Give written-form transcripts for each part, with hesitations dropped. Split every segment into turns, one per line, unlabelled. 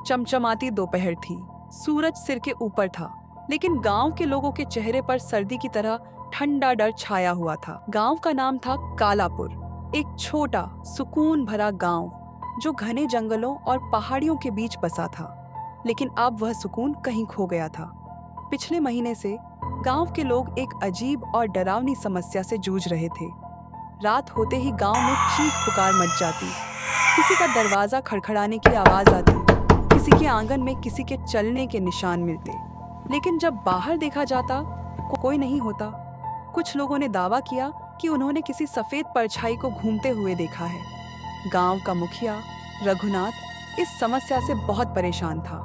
चमचमाती दोपहर थी। सूरज सिर के ऊपर था, लेकिन गांव के लोगों के चेहरे पर सर्दी की तरह ठंडा डर छाया हुआ था। गांव का नाम था कालापुर, एक छोटा सुकून भरा गांव जो घने जंगलों और पहाड़ियों के बीच बसा था। लेकिन अब वह सुकून कहीं खो गया था। पिछले महीने से गांव के लोग एक अजीब और डरावनी समस्या से जूझ रहे थे। रात होते ही गांव में चीख पुकार मच जाती, किसी का दरवाजा खड़खड़ाने की आवाज आती, किसी के आंगन में किसी के चलने के निशान मिलते। लेकिन जब बाहर देखा जाता कोई नहीं होता। कुछ लोगों ने दावा किया कि उन्होंने किसी सफेद परछाई को घूमते हुए देखा है। गांव का मुखिया रघुनाथ इस समस्या से बहुत परेशान था।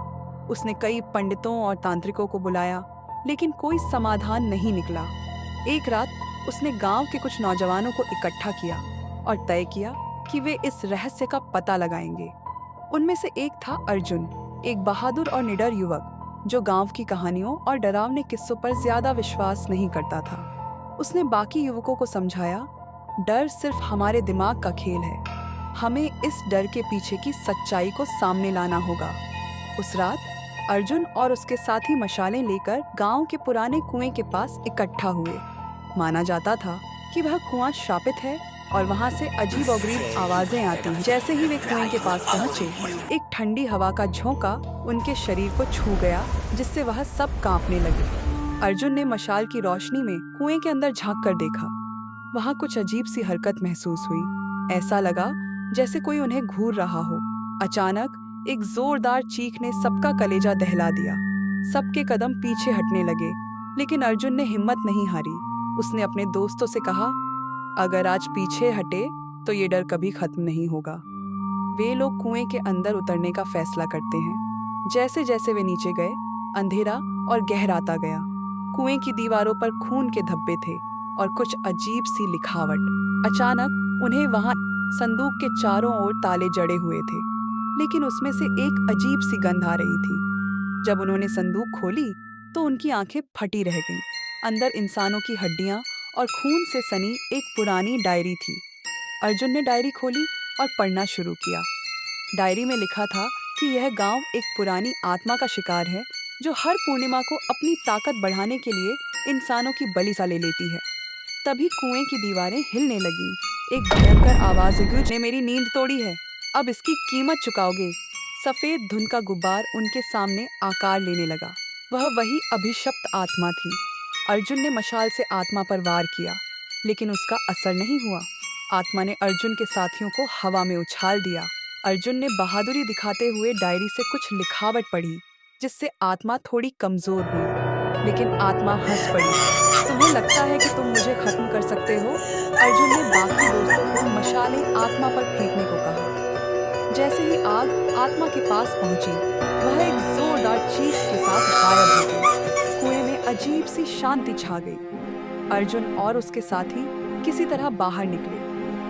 उसने कई पंडितों और तांत्रिकों को बुलाया, लेकिन कोई समाधान नहीं निकला। एक रात उसने गांव के कुछ नौजवानों को इकट्ठा किया और तय किया कि वे इस रहस्य का पता लगाएंगे। उनमें से एक था अर्जुन, एक बहादुर और निडर युवक जो गांव की कहानियों और डरावने किस्सों पर ज्यादा विश्वास नहीं करता था। उसने बाकी युवकों को समझाया, डर सिर्फ हमारे दिमाग का खेल है, हमें इस डर के पीछे की सच्चाई को सामने लाना होगा। उस रात अर्जुन और उसके साथी मशालें लेकर गांव के पुराने कुएं के पास इकट्ठा हुए। माना जाता था कि वह कुआं श्रापित है और वहां से अजीबोगरीब आवाजें आती हैं। जैसे ही वे कुएं के पास पहुंचे, एक ठंडी हवा का झोंका उनके शरीर को छू गया, जिससे वह सब कांपने लगे। अर्जुन ने मशाल की रोशनी में कुएं के अंदर झांक कर देखा। वहां कुछ अजीब सी हरकत महसूस हुई। ऐसा लगा जैसे कोई उन्हें घूर रहा हो। अचानक एक जोरदार चीख ने सबका कलेजा दहला दिया। सबके कदम पीछे हटने लगे, लेकिन अर्जुन ने हिम्मत नहीं हारी। उसने अपने दोस्तों से कहा, अगर आज पीछे हटे तो ये डर कभी खत्म नहीं होगा। वे लोग कुएं के अंदर उतरने का फैसला करते हैं। जैसे जैसे वे नीचे गए, अंधेरा और गहराता गया। कुएं की दीवारों पर खून के धब्बे थे और कुछ अजीब सी लिखावट। अचानक उन्हें वहां संदूक के चारों ओर ताले जड़े हुए थे, लेकिन उसमें से एक अजीब सी गंध आ रही थी। जब उन्होंने संदूक खोली तो उनकी आंखें फटी रह गईं। अंदर इंसानों की हड्डियां और खून से सनी एक पुरानी डायरी थी। अर्जुन ने डायरी खोली और पढ़ना शुरू किया। डायरी में लिखा था कि यह गांव एक पुरानी आत्मा का शिकार है जो हर पूर्णिमा को अपनी ताकत बढ़ाने के लिए इंसानों की बलि सा ले लेती है। तभी कुएं की दीवारें हिलने लगीं। एक भयंकर आवाज ने मेरी नींद तोड़ी है, अब इसकी कीमत चुकाओगे। सफेद धुन का गुब्बार उनके सामने आकार लेने लगा। वह वही अभिशप्त आत्मा थी। अर्जुन ने मशाल से आत्मा पर वार किया, लेकिन उसका असर नहीं हुआ। आत्मा ने अर्जुन के साथियों को हवा में उछाल दिया। अर्जुन ने बहादुरी दिखाते हुए डायरी से कुछ लिखावट पढ़ी, जिससे आत्मा थोड़ी कमजोर हुई। लेकिन आत्मा हंस पड़ी। तुम्हें लगता है कि तुम मुझे खत्म कर सकते हो? अर्जुन ने बाकी दोस्तों को मशालें आत्मा पर फेंकने को कहा। जैसे ही आग आत्मा के पास पहुंची, वह एक जोरदार चीख के साथ गायब हो गई। कुएं में अजीब सी शांति छा गई। अर्जुन और उसके साथी किसी तरह बाहर निकले।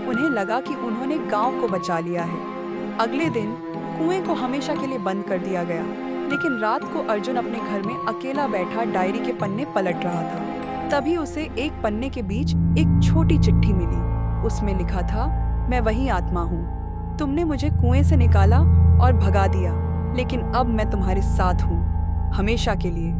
उन्हें लगा कि उन्होंने गांव को बचा लिया है। अगले दिन कुएं को हमेशा के लिए बंद कर दिया गया, लेकिन रात को अर्जुन अपने घर में अकेला बैठा डायरी के पन्ने पलट रहा था। तभी उसे एक पन्ने के बीच एक छोटी चिट्ठी मिली। उसमें लिखा था, मैं वही आत्मा हूँ। तुमने मुझे कुएं से निकाला और भगा दिया, लेकिन अब मैं तुम्हारे साथ हूँ, हमेशा के लिए।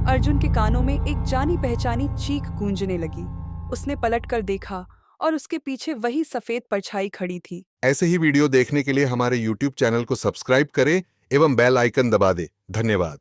अर्जुन के कानों में एक जानी पहचानी चीख गूंजने लगी। उसने पलटकर देखा और उसके पीछे वही सफेद परछाई खड़ी थी।
ऐसे ही वीडियो देखने के लिए हमारे YouTube चैनल को सब्सक्राइब करें एवं बेल आइकन दबा दें। धन्यवाद।